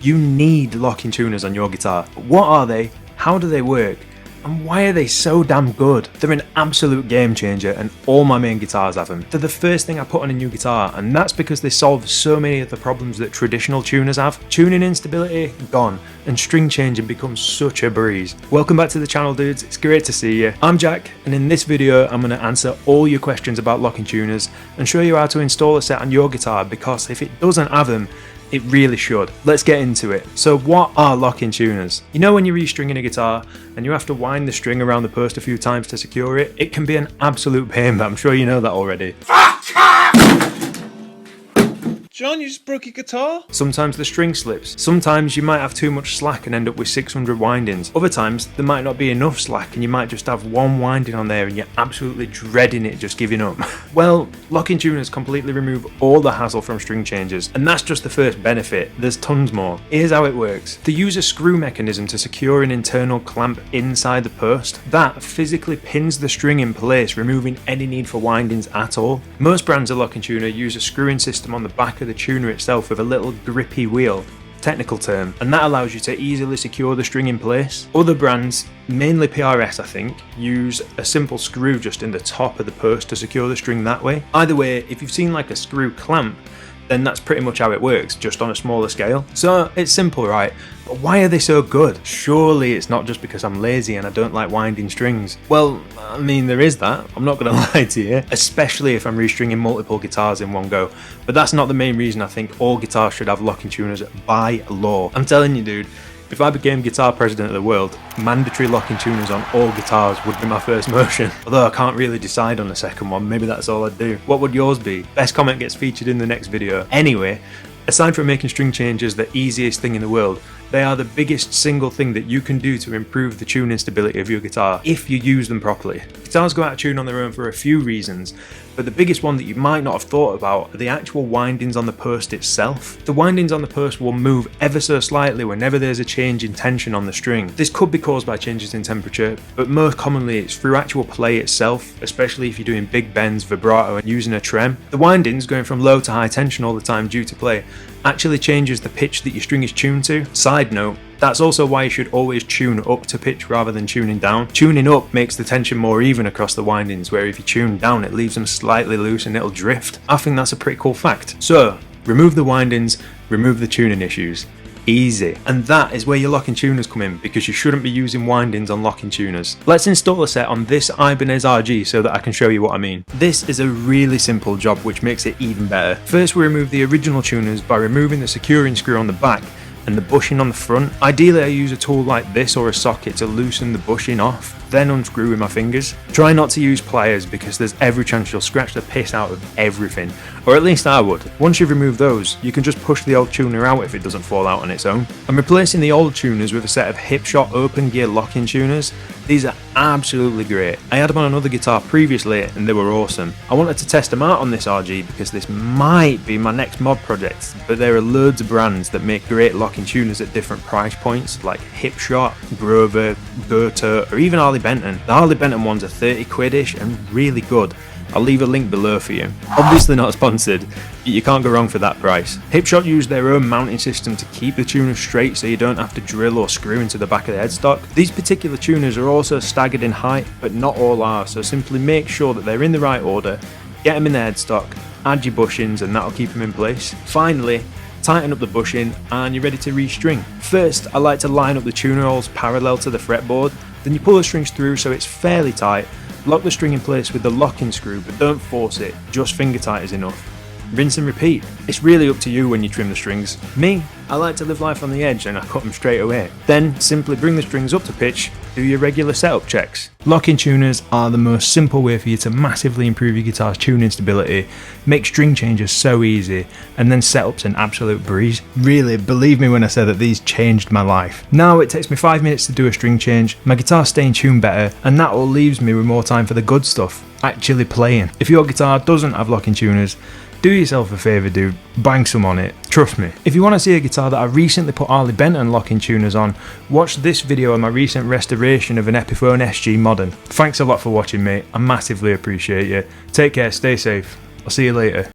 You need locking tuners on your guitar. What are they? How do they work? And why are they so damn good? They're an absolute game changer and all my main guitars have them. They're the first thing I put on a new guitar, and that's because they solve so many of the problems that traditional tuners have. Tuning instability, gone, and string changing becomes such a breeze. Welcome back to the channel, dudes. It's great to see you. I'm Jack, and in this video I'm going to answer all your questions about locking tuners and show you how to install a set on your guitar, because if it doesn't have them, it really should. Let's get into it. So what are locking tuners? You know when you're restringing a guitar and you have to wind the string around the post a few times to secure it? It can be an absolute pain, but I'm sure you know that already. John, you just broke your guitar? Sometimes the string slips. Sometimes you might have too much slack and end up with 600 windings. Other times there might not be enough slack and you might just have one winding on there and you're absolutely dreading it, just giving up. Well, locking tuners completely remove all the hassle from string changes, and that's just the first benefit. There's tons more. Here's how it works. They use a screw mechanism to secure an internal clamp inside the post. That physically pins the string in place, removing any need for windings at all. Most brands of locking tuner use a screwing system on the back of the tuner itself with a little grippy wheel, technical term, and that allows you to easily secure the string in place. Other brands, mainly PRS I think, use a simple screw just in the top of the post to secure the string that way. Either way, if you've seen like a screw clamp, then that's pretty much how it works, just on a smaller scale. So it's simple, right? But why are they so good? Surely it's not just because I'm lazy and I don't like winding strings. Well, I mean, there is that, I'm not gonna lie to you, especially if I'm restringing multiple guitars in one go. But that's not the main reason I think all guitars should have locking tuners by law. I'm telling you, dude, if I became guitar president of the world, mandatory locking tuners on all guitars would be my first motion. Although I can't really decide on the second one, maybe that's all I'd do. What would yours be? Best comment gets featured in the next video. Anyway, aside from making string changes the easiest thing in the world, they are the biggest single thing that you can do to improve the tuning stability of your guitar if you use them properly. Guitars go out of tune on their own for a few reasons, but the biggest one that you might not have thought about are the actual windings on the post itself. The windings on the post will move ever so slightly whenever there's a change in tension on the string. This could be caused by changes in temperature, but most commonly it's through actual play itself, especially if you're doing big bends, vibrato and using a trem. The windings going from low to high tension all the time due to play actually changes the pitch that your string is tuned to. Side note, that's also why you should always tune up to pitch rather than tuning down. Tuning up makes the tension more even across the windings, where if you tune down it leaves them slightly loose and it'll drift. I think that's a pretty cool fact. So, remove the windings, remove the tuning issues. Easy. And that is where your locking tuners come in, because you shouldn't be using windings on locking tuners. Let's install a set on this Ibanez RG so that I can show you what I mean. This is a really simple job which makes it even better. First we remove the original tuners by removing the securing screw on the back and the bushing on the front. Ideally I use a tool like this or a socket to loosen the bushing off, then unscrew with my fingers. Try not to use pliers because there's every chance you'll scratch the piss out of everything, or at least I would. Once you've removed those, you can just push the old tuner out if it doesn't fall out on its own. I'm replacing the old tuners with a set of Hipshot open gear locking tuners. These are absolutely great. I had them on another guitar previously and they were awesome. I wanted to test them out on this RG because this might be my next mod project, but there are loads of brands that make great locking tuners at different price points, like Hipshot, Grover, Goto, or even Harley Benton. The Harley Benton ones are 30 quid-ish and really good. I'll leave a link below for you. Obviously not sponsored, but you can't go wrong for that price. Hipshot use their own mounting system to keep the tuner straight so you don't have to drill or screw into the back of the headstock. These particular tuners are also staggered in height, but not all are, so simply make sure that they're in the right order, get them in the headstock, add your bushings and that'll keep them in place. Finally, tighten up the bushing and you're ready to restring. First, I like to line up the tuner holes parallel to the fretboard, then you pull the strings through so it's fairly tight. Lock the string in place with the locking screw, but don't force it, just finger tight is enough. Rinse and repeat. It's really up to you when you trim the strings. Me, I like to live life on the edge and I cut them straight away. Then simply bring the strings up to pitch, do your regular setup checks. Locking tuners are the most simple way for you to massively improve your guitar's tuning stability, make string changes so easy, and then setup's an absolute breeze. Really, believe me when I say that these changed my life. Now it takes me 5 minutes to do a string change, my guitar's staying tuned better, and that all leaves me with more time for the good stuff, actually playing. If your guitar doesn't have locking tuners, do yourself a favour, dude, bang some on it, trust me. If you want to see a guitar that I recently put Harley Benton locking tuners on, watch this video on my recent restoration of an Epiphone SG Modern. Thanks a lot for watching, mate, I massively appreciate you. Take care, stay safe, I'll see you later.